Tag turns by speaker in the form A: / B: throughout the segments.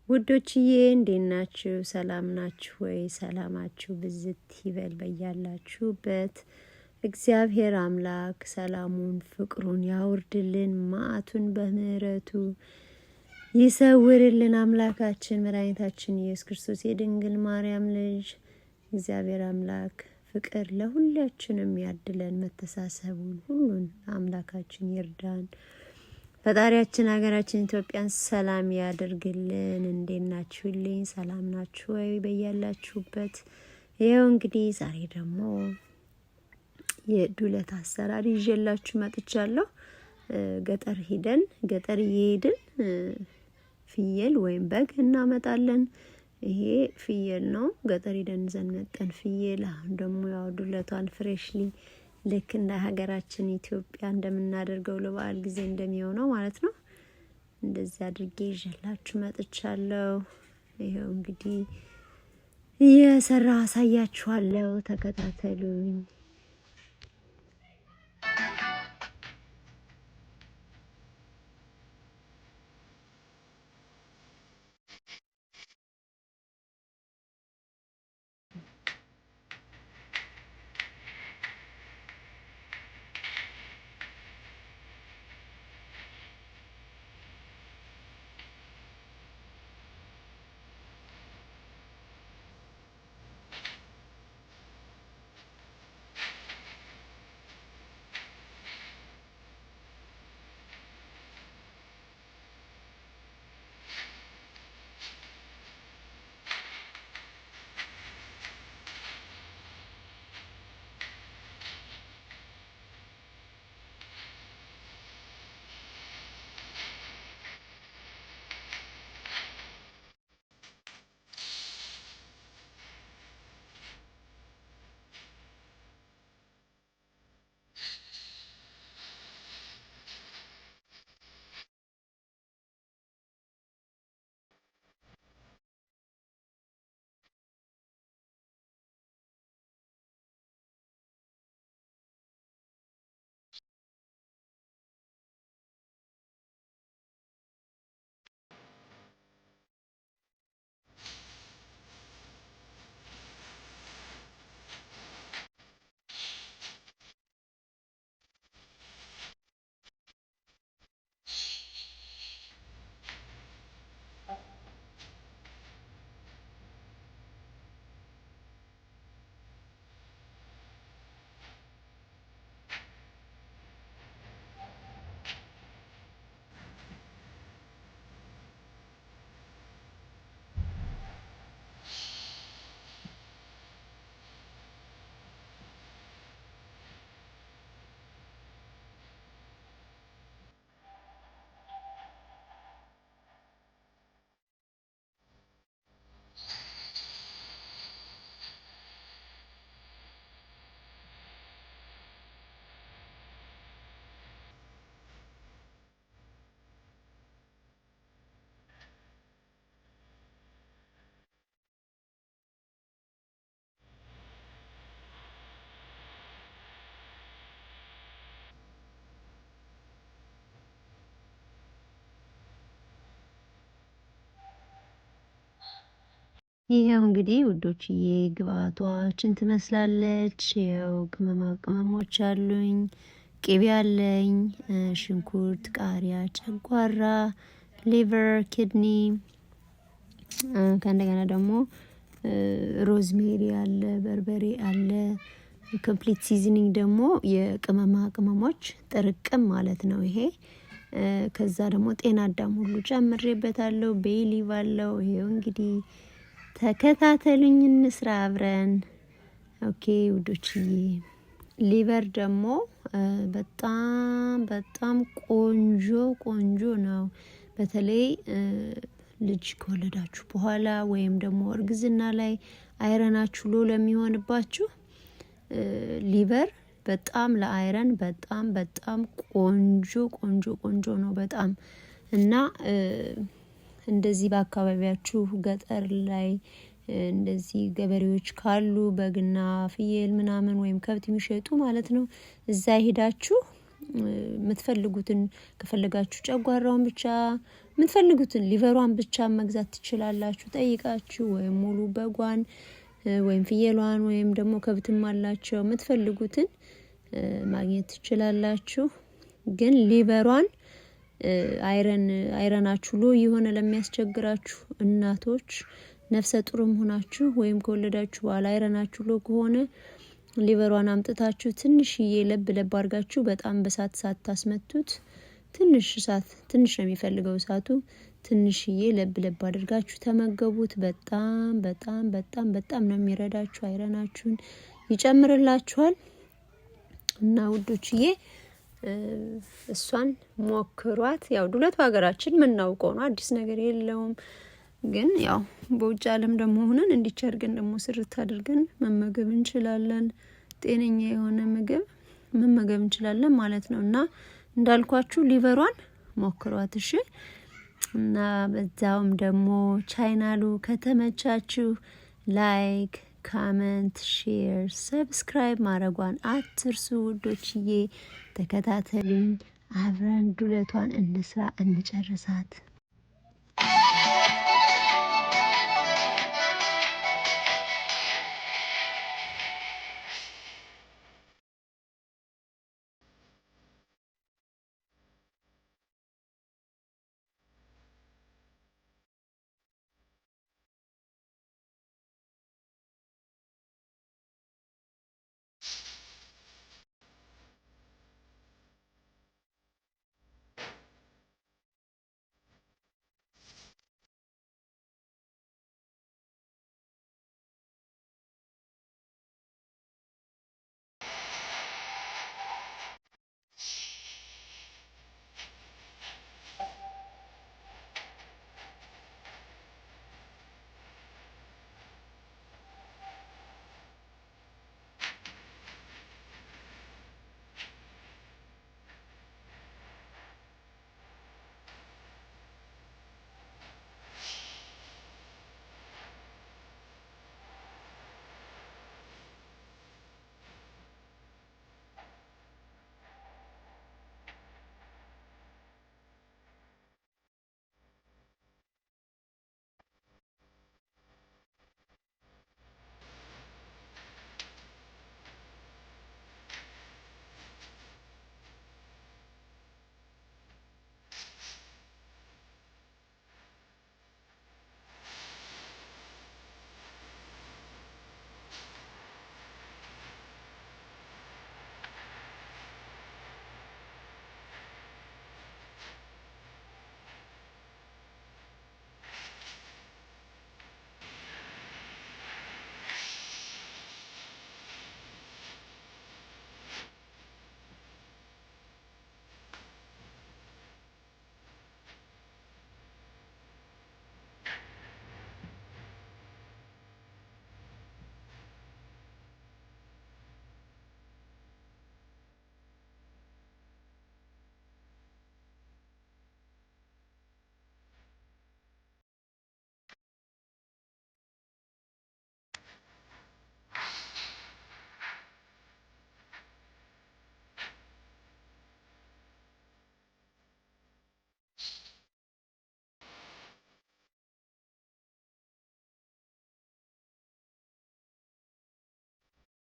A: ውዶችዬ እንዴት ናችሁ? ሰላም ናችሁ ወይ? ሰላማችሁ ብዝት ይበል በያላችሁበት። እግዚአብሔር አምላክ ሰላሙን ፍቅሩን ያውርድልን፣ መዓቱን በምህረቱ ይሰውርልን። አምላካችን መድኃኒታችን ኢየሱስ ክርስቶስ የድንግል ማርያም ልጅ እግዚአብሔር አምላክ ፍቅር ለሁላችንም ያድለን፣ መተሳሰቡን ሁሉን አምላካችን ይርዳን። ፈጣሪያችን ሀገራችን ኢትዮጵያን ሰላም ያደርግልን። እንዴት ናችሁልኝ? ሰላም ናችሁ ወይ በያላችሁበት? ይኸው እንግዲህ ዛሬ ደግሞ የዱለት አሰራር ይዤላችሁ መጥቻለሁ። ገጠር እየሄድን ፍየል ወይም በግ እናመጣለን። ይሄ ፍየል ነው። ገጠር ሄደን ይዘን መጠን ፍየል። አሁን ደግሞ ያው ዱለቷን ፍሬሽሊ ልክ እንደ ሀገራችን ኢትዮጵያ እንደምናደርገው ለበዓል ጊዜ እንደሚሆነው ማለት ነው። እንደዚህ አድርጌ ይዤላችሁ መጥቻለሁ። ይሄው እንግዲህ እየሰራሁ አሳያችኋለሁ። ተከታተሉኝ። ይሄው እንግዲህ ውዶችዬ ግብአቷችን ትመስላለች። ይሄው ቅመሞች አሉኝ፣ ቅቤ አለኝ፣ ሽንኩርት፣ ቃሪያ፣ ጨጓራ፣ ሊቨር፣ ኪድኒ ከእንደገና ደግሞ ሮዝሜሪ አለ፣ በርበሬ አለ። ኮምፕሊት ሲዝኒንግ ደግሞ የቅመሞች ጥርቅም ማለት ነው ይሄ። ከዛ ደግሞ ጤና አዳም ሁሉ ጨምሬበታለሁ፣ ቤሊቭ አለው። ይሄው እንግዲህ ተከታተሉኝ እንስራ አብረን። ኦኬ ውዶችዬ፣ ሊቨር ደግሞ በጣም ቆንጆ ነው። በተለይ ልጅ ከወለዳችሁ በኋላ ወይም ደግሞ እርግዝና ላይ አይረናችሁ ሎ ለሚሆንባችሁ ሊቨር በጣም ለአይረን በጣም ቆንጆ ነው በጣም። እና እንደዚህ በአካባቢያችሁ ገጠር ላይ እንደዚህ ገበሬዎች ካሉ በግና ፍየል ምናምን ወይም ከብት የሚሸጡ ማለት ነው፣ እዛ ሄዳችሁ የምትፈልጉትን ከፈለጋችሁ ጨጓራውን ብቻ የምትፈልጉትን ሊቨሯን ብቻ መግዛት ትችላላችሁ ጠይቃችሁ ወይም ሙሉ በጓን ወይም ፍየሏን ወይም ደግሞ ከብትም አላችሁ የምትፈልጉትን ማግኘት ትችላላችሁ ግን ሊቨሯን አይረናችሁ ሎ የሆነ ለሚያስቸግራችሁ እናቶች ነፍሰ ጡርም ሆናችሁ ወይም ከወለዳችሁ በኋላ አይረናችሁ ሎ ከሆነ ሊቨሯን አምጥታችሁ ትንሽዬ ለብ አድርጋችሁ በጣም በሳት ታስመቱት ትንሽ ነው የሚፈልገው ሳቱ ትንሽዬ ለብ አድርጋችሁ ተመገቡት በጣም ነው የሚረዳችሁ አይረናችሁን ይጨምርላችኋል እና ውዶችዬ እሷን ሞክሯት ያው ዱለት በሀገራችን ምናውቀው ነው አዲስ ነገር የለውም ግን ያው በውጭ ዓለም ደግሞ ሆነን እንዲቸርገን ደግሞ ስርት አድርገን መመገብ እንችላለን ጤነኛ የሆነ ምግብ መመገብ እንችላለን ማለት ነውና እንዳልኳችሁ ሊቨሯን ሞክሯት እሺ እና በዛውም ደግሞ ቻናሉ ከተመቻችሁ ላይክ ኮሜንት ሼር ሰብስክራይብ ማድረጓን አትርሱ ውዶችዬ ተከታተሉኝ አብረን ዱለቷን እንስራ እንጨርሳት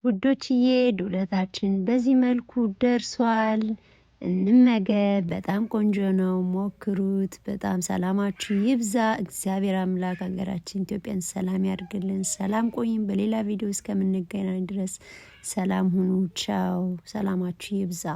A: ውዶችዬ ዱለታችን በዚህ መልኩ ደርሷል እንመገብ በጣም ቆንጆ ነው ሞክሩት በጣም ሰላማችሁ ይብዛ እግዚአብሔር አምላክ ሀገራችን ኢትዮጵያን ሰላም ያድርግልን ሰላም ቆይን በሌላ ቪዲዮ እስከምንገናኝ ድረስ ሰላም ሁኑ ቻው ሰላማችሁ ይብዛ